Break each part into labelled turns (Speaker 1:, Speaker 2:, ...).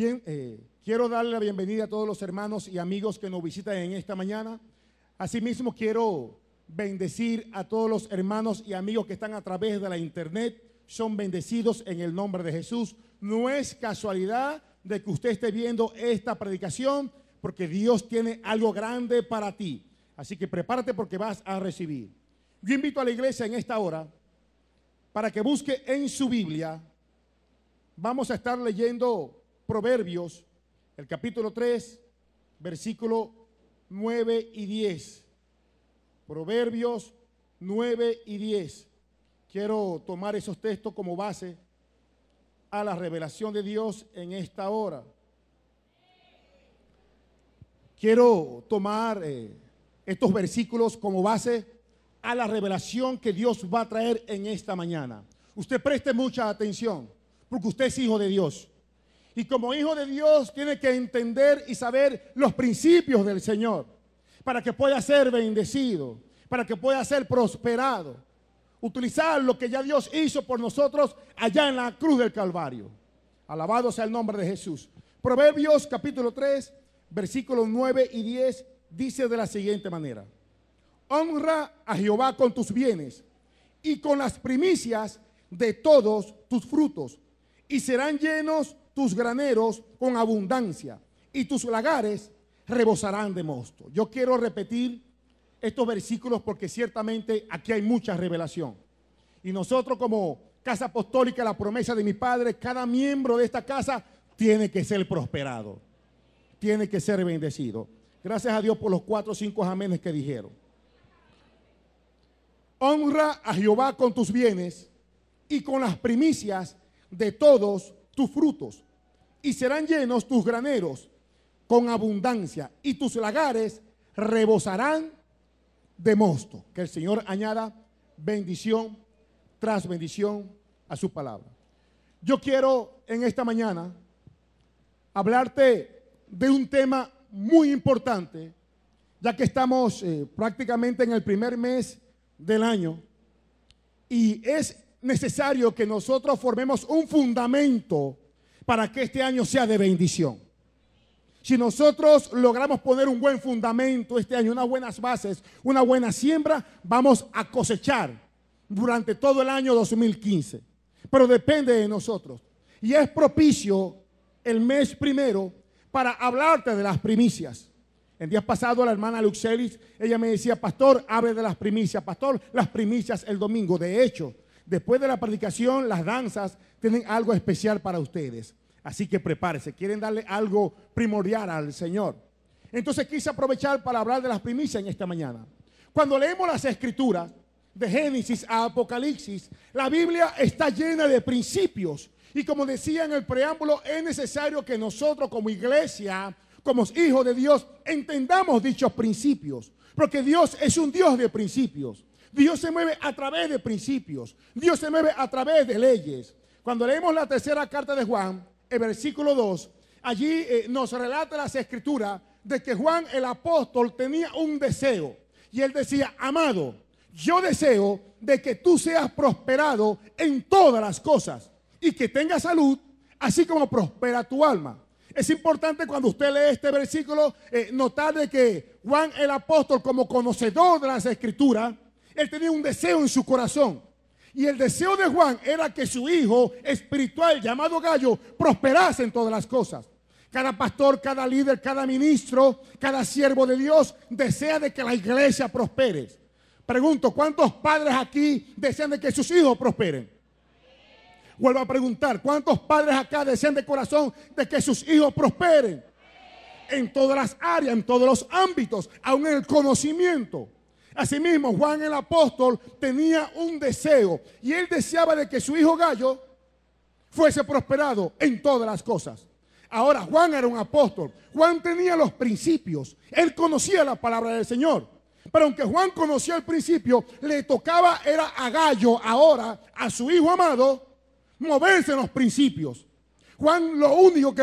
Speaker 1: Bien, quiero darle la bienvenida a todos los hermanos y amigos que nos visitan en esta mañana. Asimismo, quiero bendecir a todos los hermanos y amigos que están a través de la internet. Son bendecidos en el nombre de Jesús. No es casualidad de que usted esté viendo esta predicación, porque Dios tiene algo grande para ti. Así que prepárate porque vas a recibir. Yo invito a la iglesia en esta hora para que busque en su Biblia. Vamos a estar leyendo Proverbios, el capítulo 3, versículo 9 y 10. Proverbios 9 y 10. Quiero tomar esos textos como base a la revelación de Dios en esta hora. Quiero tomar estos versículos como base a la revelación que Dios va a traer en esta mañana. Usted preste mucha atención, porque usted es hijo de Dios. Y como hijo de Dios tiene que entender y saber los principios del Señor, para que pueda ser bendecido, para que pueda ser prosperado. Utilizar lo que ya Dios hizo por nosotros allá en la cruz del Calvario. Alabado sea el nombre de Jesús. Proverbios capítulo 3, versículos 9 y 10 dice de la siguiente manera: honra a Jehová con tus bienes y con las primicias de todos tus frutos, y serán llenos tus graneros con abundancia, y tus lagares rebosarán de mosto. Yo quiero repetir estos versículos porque ciertamente aquí hay mucha revelación. Y nosotros como Casa Apostólica, la promesa de mi Padre, cada miembro de esta casa tiene que ser prosperado, tiene que ser bendecido. Gracias a Dios por los 4 o 5 amenes que dijeron. Honra a Jehová con tus bienes y con las primicias de todos tus frutos, y serán llenos tus graneros con abundancia, y tus lagares rebosarán de mosto. Que el Señor añada bendición tras bendición a su palabra. Yo quiero en esta mañana hablarte de un tema muy importante, ya que estamos prácticamente en el primer mes del año, y es necesario que nosotros formemos un fundamento para que este año sea de bendición. Si nosotros logramos poner un buen fundamento este año, unas buenas bases, una buena siembra, vamos a cosechar durante todo el año 2015. Pero depende de nosotros. Y es propicio el mes primero para hablarte de las primicias. El día pasado la hermana Luxelis, ella me decía: pastor, hable de las primicias. Pastor, las primicias el domingo. De hecho, después de la predicación, las danzas tienen algo especial para ustedes. Así que prepárese, quieren darle algo primordial al Señor. Entonces quise aprovechar para hablar de las primicias en esta mañana. Cuando leemos las escrituras, de Génesis a Apocalipsis, la Biblia está llena de principios. Y como decía en el preámbulo, es necesario que nosotros como iglesia, como hijos de Dios, entendamos dichos principios. Porque Dios es un Dios de principios. Dios se mueve a través de principios. Dios se mueve a través de leyes. Cuando leemos la tercera carta de Juan, el versículo 2, allí nos relata las escrituras de que Juan el apóstol tenía un deseo. Y él decía: amado, yo deseo de que tú seas prosperado en todas las cosas y que tengas salud, así como prospera tu alma. Es importante cuando usted lee este versículo notar de que Juan el apóstol, como conocedor de las escrituras, él tenía un deseo en su corazón. Y el deseo de Juan era que su hijo espiritual llamado Gallo prosperase en todas las cosas. Cada pastor, cada líder, cada ministro, cada siervo de Dios desea de que la iglesia prospere. Pregunto, ¿cuántos padres aquí desean de que sus hijos prosperen? Vuelvo a preguntar, ¿cuántos padres acá desean de corazón de que sus hijos prosperen? En todas las áreas, en todos los ámbitos, aún en el conocimiento. Asimismo, Juan el apóstol tenía un deseo, y él deseaba de que su hijo Gallo fuese prosperado en todas las cosas. Ahora, Juan era un apóstol. Juan tenía los principios. Él conocía la palabra del Señor. Pero aunque Juan conocía el principio, le tocaba era a Gallo ahora, a su hijo amado, moverse en los principios. Juan lo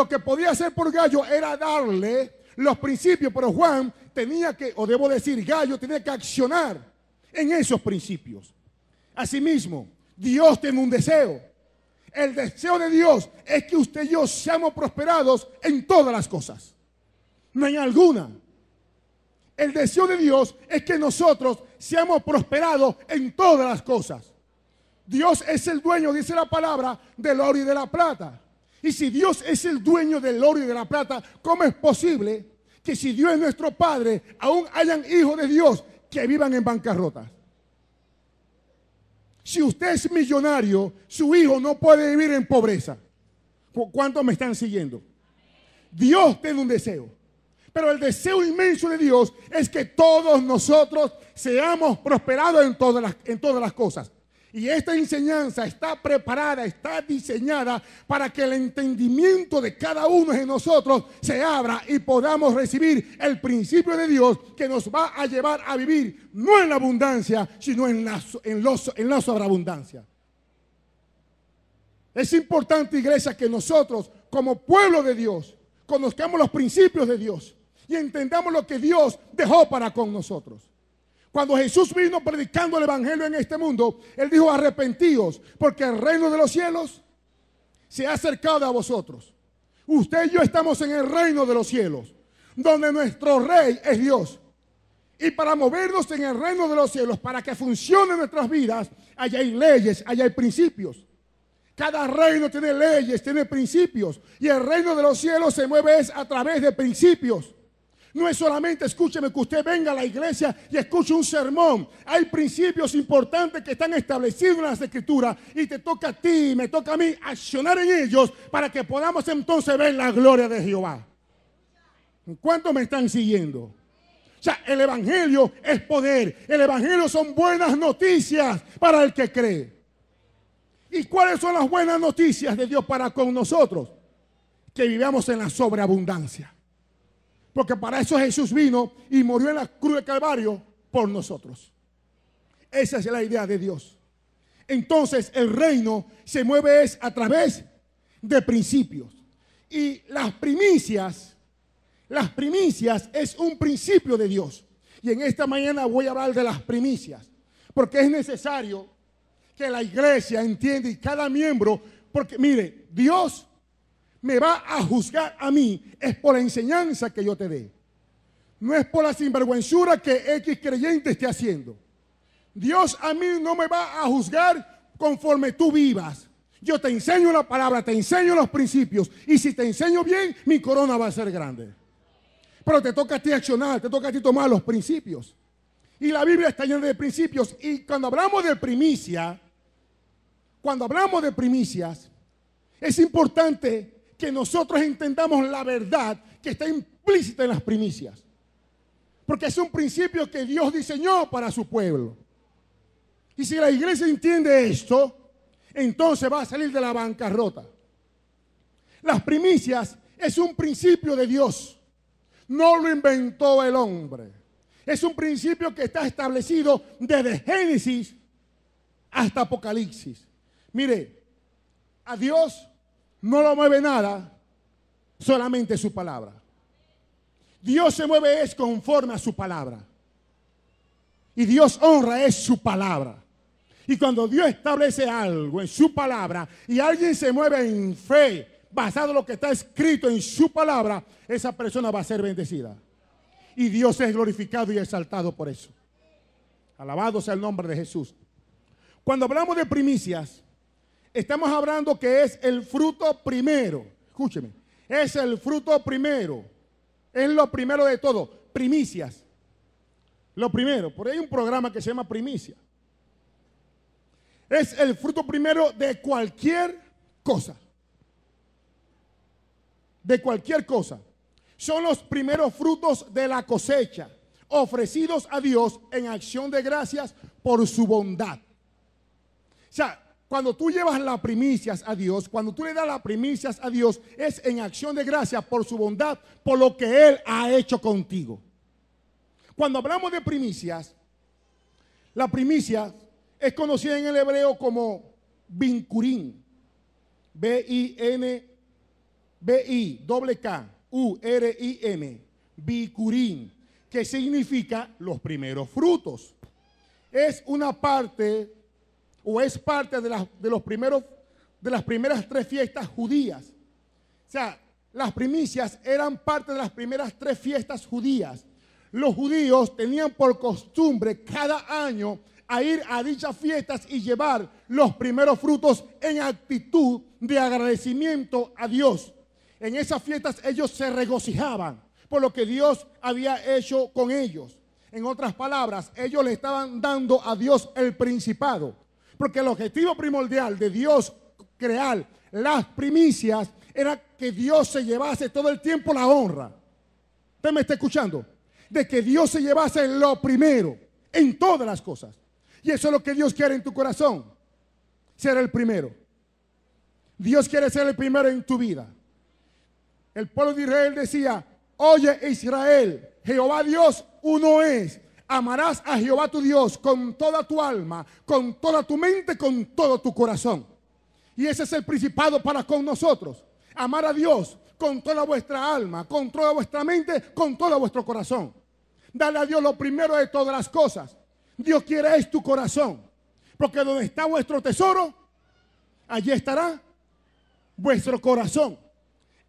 Speaker 1: que podía hacer por Gallo era darle los principios, pero Juan tenía que, o debo decir, Gallo tenía que accionar en esos principios. Asimismo, Dios tiene un deseo. El deseo de Dios es que usted y yo seamos prosperados en todas las cosas, no en alguna. El deseo de Dios es que nosotros seamos prosperados en todas las cosas. Dios es el dueño, dice la palabra, del oro y de la plata. Y si Dios es el dueño del oro y de la plata, ¿cómo es posible que si Dios es nuestro Padre, aún hayan hijos de Dios que vivan en bancarrota? Si usted es millonario, su hijo no puede vivir en pobreza. ¿Cuántos me están siguiendo? Dios tiene un deseo. Pero el deseo inmenso de Dios es que todos nosotros seamos prosperados en todas las cosas. Y esta enseñanza está preparada, está diseñada para que el entendimiento de cada uno de nosotros se abra y podamos recibir el principio de Dios que nos va a llevar a vivir no en la abundancia, sino en la sobreabundancia. Es importante, iglesia, que nosotros como pueblo de Dios conozcamos los principios de Dios y entendamos lo que Dios dejó para con nosotros. Cuando Jesús vino predicando el evangelio en este mundo, Él dijo: arrepentíos, porque el reino de los cielos se ha acercado a vosotros. Usted y yo estamos en el reino de los cielos, donde nuestro rey es Dios. Y para movernos en el reino de los cielos, para que funcionen nuestras vidas, allá hay leyes, allá hay principios. Cada reino tiene leyes, tiene principios. Y el reino de los cielos se mueve a través de principios. No es solamente, escúcheme, que usted venga a la iglesia y escuche un sermón. Hay principios importantes que están establecidos en las Escrituras y te toca a ti, me toca a mí accionar en ellos para que podamos entonces ver la gloria de Jehová. ¿Cuántos me están siguiendo? O sea, el evangelio es poder. El evangelio son buenas noticias para el que cree. ¿Y cuáles son las buenas noticias de Dios para con nosotros? Que vivamos en la sobreabundancia. Porque para eso Jesús vino y murió en la cruz del Calvario por nosotros. Esa es la idea de Dios. Entonces el reino se mueve a través de principios. Y las primicias es un principio de Dios. Y en esta mañana voy a hablar de las primicias. Porque es necesario que la iglesia entienda y cada miembro, porque mire, Dios me va a juzgar a mí, es por la enseñanza que yo te dé. No es por la sinvergüenzura que X creyente esté haciendo. Dios a mí no me va a juzgar conforme tú vivas. Yo te enseño la palabra, te enseño los principios. Y si te enseño bien, mi corona va a ser grande. Pero te toca a ti accionar, te toca a ti tomar los principios. Y la Biblia está llena de principios. Y cuando hablamos de primicias, es importante que nosotros entendamos la verdad que está implícita en las primicias. Porque es un principio que Dios diseñó para su pueblo. Y si la iglesia entiende esto, entonces va a salir de la bancarrota. Las primicias es un principio de Dios. No lo inventó el hombre. Es un principio que está establecido desde Génesis hasta Apocalipsis. Mire, a Dios no lo mueve nada, solamente su palabra. Dios se mueve es conforme a su palabra. Y Dios honra es su palabra. Y cuando Dios establece algo en su palabra y alguien se mueve en fe, basado en lo que está escrito en su palabra, esa persona va a ser bendecida. Y Dios es glorificado y exaltado por eso. Alabado sea el nombre de Jesús. Cuando hablamos de primicias, estamos hablando que es el fruto primero. Escúcheme, es el fruto primero. Es lo primero de todo. Primicias. Lo primero. Por ahí hay un programa que se llama Primicia. Es el fruto primero de cualquier cosa. De cualquier cosa. Son los primeros frutos de la cosecha, ofrecidos a Dios en acción de gracias por su bondad. O sea, cuando tú llevas las primicias a Dios, cuando tú le das las primicias a Dios, es en acción de gracias por su bondad, por lo que Él ha hecho contigo. Cuando hablamos de primicias, la primicia es conocida en el hebreo como bincurín. B-I-K-U-R-I-N. Bincurín, que significa los primeros frutos. Es una parte o es parte de los primeros de las primeras 3 fiestas judías. O sea, las primicias eran parte de las primeras 3 fiestas judías. Los judíos tenían por costumbre cada año a ir a dichas fiestas y llevar los primeros frutos en actitud de agradecimiento a Dios. En esas fiestas ellos se regocijaban por lo que Dios había hecho con ellos. En otras palabras, ellos le estaban dando a Dios el principado. Porque el objetivo primordial de Dios crear las primicias era que Dios se llevase todo el tiempo la honra. ¿Usted me está escuchando? De que Dios se llevase lo primero en todas las cosas. Y eso es lo que Dios quiere en tu corazón. Ser el primero. Dios quiere ser el primero en tu vida. El pueblo de Israel decía: oye Israel, Jehová Dios uno es. Amarás a Jehová tu Dios con toda tu alma, con toda tu mente, con todo tu corazón. Y ese es el principado para con nosotros. Amar a Dios con toda vuestra alma, con toda vuestra mente, con todo vuestro corazón. Dale a Dios lo primero de todas las cosas. Dios quiere es tu corazón. Porque donde está vuestro tesoro, allí estará vuestro corazón.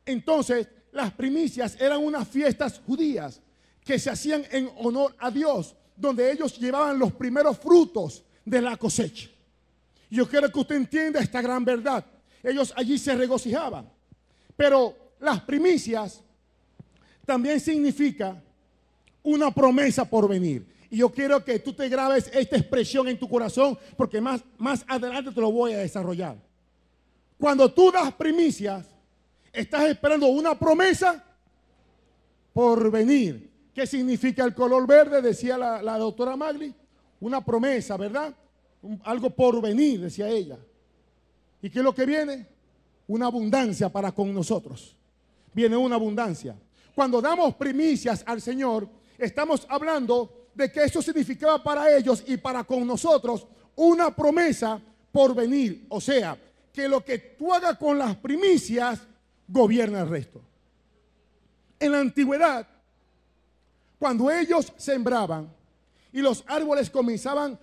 Speaker 1: Entonces, las primicias eran unas fiestas judías que se hacían en honor a Dios, donde ellos llevaban los primeros frutos de la cosecha. Yo quiero que usted entienda esta gran verdad. Ellos allí se regocijaban. Pero las primicias también significa una promesa por venir. Y yo quiero que tú te grabes esta expresión en tu corazón, porque más adelante te lo voy a desarrollar. Cuando tú das primicias, estás esperando una promesa por venir. ¿Qué significa el color verde? Decía la doctora Magli. Una promesa, ¿verdad? Algo por venir, decía ella. ¿Y qué es lo que viene? Una abundancia para con nosotros. Viene una abundancia. Cuando damos primicias al Señor, estamos hablando de que eso significaba para ellos y para con nosotros una promesa por venir. O sea, que lo que tú hagas con las primicias gobierna el resto. En la antigüedad, cuando ellos sembraban y los árboles comenzaban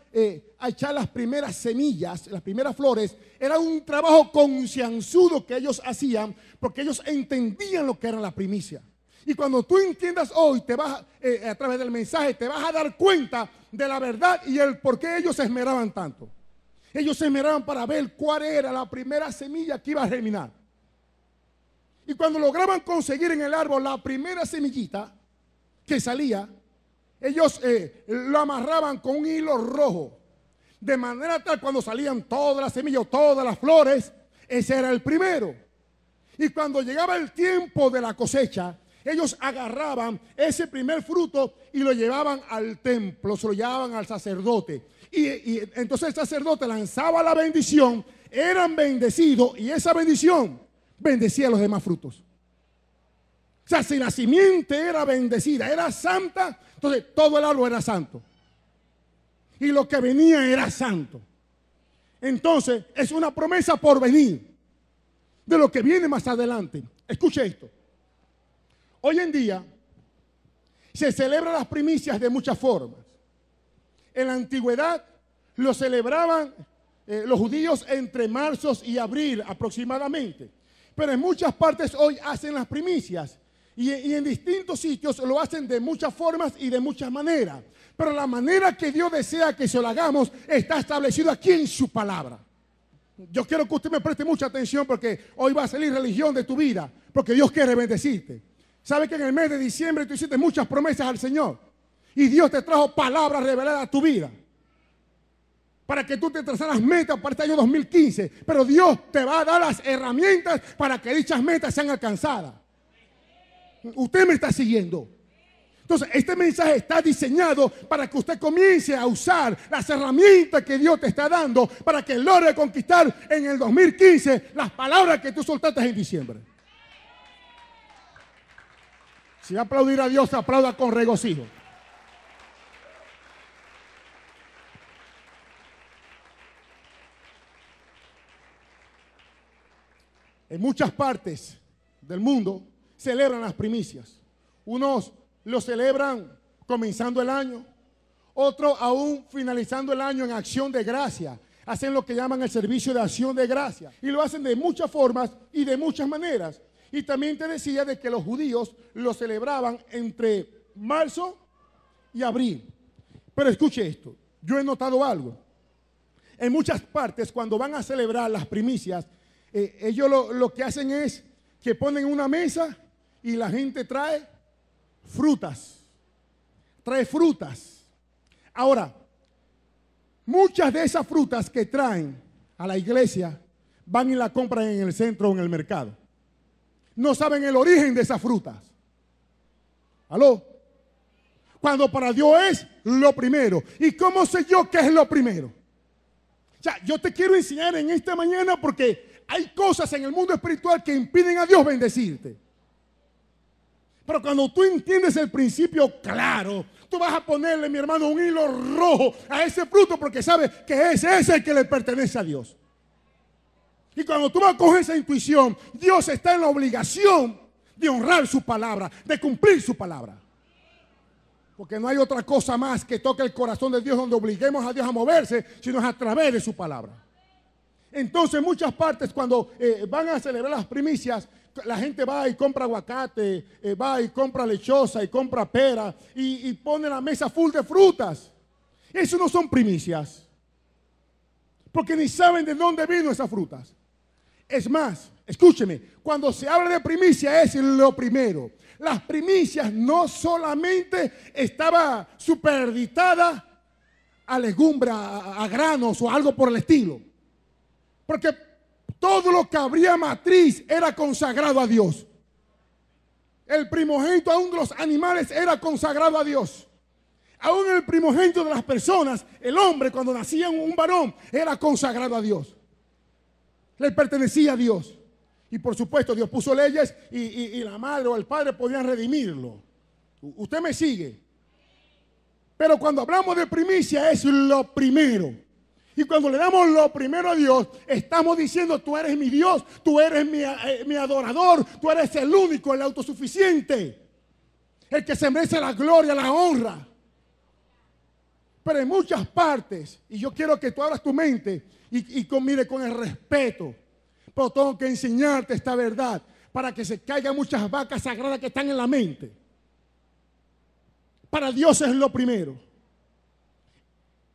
Speaker 1: a echar las primeras semillas, las primeras flores, era un trabajo concienzudo que ellos hacían, porque ellos entendían lo que era la primicia. Y cuando tú entiendas hoy, te vas a través del mensaje, te vas a dar cuenta de la verdad y el por qué ellos se esmeraban tanto. Ellos se esmeraban para ver cuál era la primera semilla que iba a germinar. Y cuando lograban conseguir en el árbol la primera semillita que salía, ellos lo amarraban con un hilo rojo. De manera tal, cuando salían todas las semillas, todas las flores, ese era el primero. Y cuando llegaba el tiempo de la cosecha, ellos agarraban ese primer fruto y lo llevaban al templo, se lo llevaban al sacerdote. Y entonces el sacerdote lanzaba la bendición, eran bendecidos y esa bendición bendecía los demás frutos. O sea, si la simiente era bendecida, era santa, entonces todo el árbol era santo. Y lo que venía era santo. Entonces es una promesa por venir de lo que viene más adelante. Escuche esto. Hoy en día se celebran las primicias de muchas formas. En la antigüedad lo celebraban los judíos entre marzo y abril aproximadamente. Pero en muchas partes hoy hacen las primicias. Y en distintos sitios lo hacen de muchas formas y de muchas maneras. Pero la manera que Dios desea que se lo hagamos está establecido aquí en su palabra. Yo quiero que usted me preste mucha atención porque hoy va a salir religión de tu vida. Porque Dios quiere bendecirte. ¿Sabe que en el mes de diciembre tú hiciste muchas promesas al Señor? Y Dios te trajo palabras reveladas a tu vida. Para que tú te trazaras metas para este año 2015. Pero Dios te va a dar las herramientas para que dichas metas sean alcanzadas. Usted me está siguiendo. Entonces, este mensaje está diseñado para que usted comience a usar las herramientas que Dios te está dando para que logre conquistar en el 2015 las palabras que tú soltaste en diciembre. Si va a aplaudir a Dios, aplauda con regocijo. En muchas partes del mundo celebran las primicias. Unos lo celebran comenzando el año, otros aún finalizando el año en acción de gracia. hacen lo que llaman el servicio de acción de gracia. Y lo hacen de muchas formas y de muchas maneras. Y también te decía de que los judíos lo celebraban entre marzo y abril. Pero escuche esto, yo he notado algo. En muchas partes, cuando van a celebrar las primicias, ellos lo que hacen es que ponen una mesa y la gente trae frutas. Trae frutas. Ahora, muchas de esas frutas que traen a la iglesia van y la compran en el centro o en el mercado. No saben el origen de esas frutas. ¿Aló? Cuando para Dios es lo primero. ¿Y cómo sé yo qué es lo primero? O sea, yo te quiero enseñar en esta mañana porque hay cosas en el mundo espiritual que impiden a Dios bendecirte. Pero cuando tú entiendes el principio claro, tú vas a ponerle, mi hermano, un hilo rojo a ese fruto porque sabes que ese es el que le pertenece a Dios. Y cuando tú vas a coger esa intuición, Dios está en la obligación de honrar su palabra, de cumplir su palabra. Porque no hay otra cosa más que toque el corazón de Dios donde obliguemos a Dios a moverse, sino es a través de su palabra. Entonces, en muchas partes, cuando van a celebrar las primicias, la gente va y compra aguacate, va y compra lechosa y compra pera y pone la mesa full de frutas. Eso no son primicias, porque ni saben de dónde vino esas frutas. Es más, escúcheme, cuando se habla de primicia es lo primero. Las primicias no solamente estaba supeditada a legumbre, a granos o algo por el estilo. Porque todo lo que abría matriz era consagrado a Dios. El primogénito aún de los animales era consagrado a Dios. Aún el primogénito de las personas, el hombre cuando nacía un varón, era consagrado a Dios. Le pertenecía a Dios. Y por supuesto Dios puso leyes y la madre o el padre podían redimirlo. Usted me sigue. Pero cuando hablamos de primicia es lo primero. Y cuando le damos lo primero a Dios, estamos diciendo: tú eres mi Dios, tú eres mi adorador, tú eres el único, el autosuficiente, el que se merece la gloria, la honra. Pero en muchas partes, y yo quiero que tú abras tu mente mire, con el respeto, pero tengo que enseñarte esta verdad para que se caigan muchas vacas sagradas que están en la mente. Para Dios es lo primero.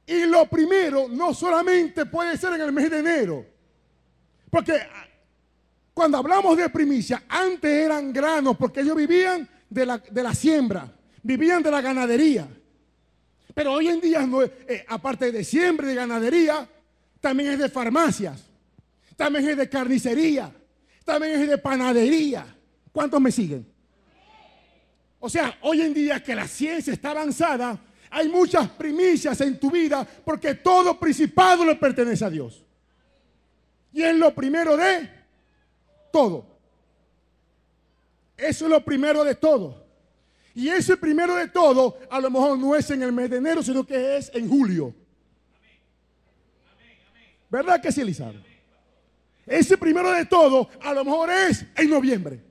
Speaker 1: Y lo primero no solamente puede ser en el mes de enero, porque cuando hablamos de primicia, antes eran granos, porque ellos vivían de la siembra, vivían de la ganadería. Pero hoy en día, aparte de siembra y de ganadería, también es de farmacias, también es de carnicería, también es de panadería. ¿Cuántos me siguen? O sea, hoy en día que la ciencia está avanzada, hay muchas primicias en tu vida porque todo principado le pertenece a Dios. Y es lo primero de todo. Eso es lo primero de todo. Y ese primero de todo a lo mejor no es en el mes de enero, sino que es en julio. ¿Verdad que sí, Elizabeth? Ese primero de todo a lo mejor es en noviembre.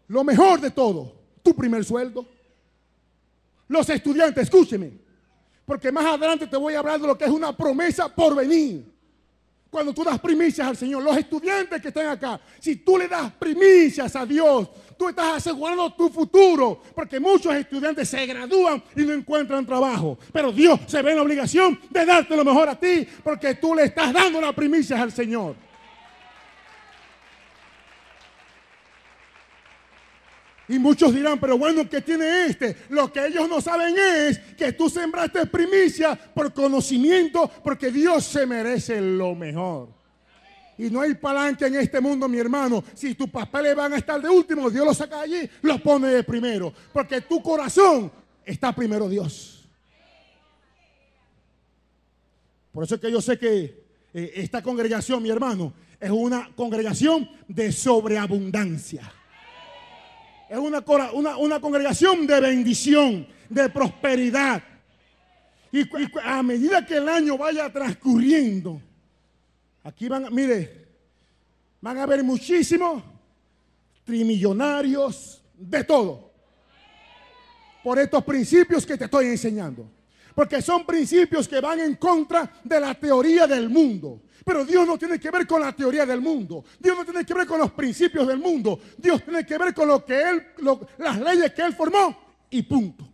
Speaker 1: Lo mejor de todo, tu primer sueldo. Los estudiantes, escúcheme, porque más adelante te voy a hablar de lo que es una promesa por venir. Cuando tú das primicias al Señor, los estudiantes que están acá, si tú le das primicias a Dios, tú estás asegurando tu futuro, porque muchos estudiantes se gradúan y no encuentran trabajo, pero Dios se ve en la obligación de darte lo mejor a ti, porque tú le estás dando las primicias al Señor. Y muchos dirán, pero bueno, ¿qué tiene este? Lo que ellos no saben es que tú sembraste primicia por conocimiento, porque Dios se merece lo mejor. Y no hay palanca en este mundo, mi hermano. Si tus papeles van a estar de último, Dios los saca allí, los pone de primero. Porque tu corazón está primero Dios. Por eso es que yo sé que esta congregación, mi hermano, es una congregación de sobreabundancia. Es una congregación de bendición, de prosperidad. Y a medida que el año vaya transcurriendo, aquí van a haber muchísimos trimillonarios de todo. Por estos principios que te estoy enseñando. porque son principios que van en contra de la teoría del mundo. Pero Dios no tiene que ver con la teoría del mundo. Dios no tiene que ver con los principios del mundo. Dios tiene que ver con lo que las leyes que Él formó y punto.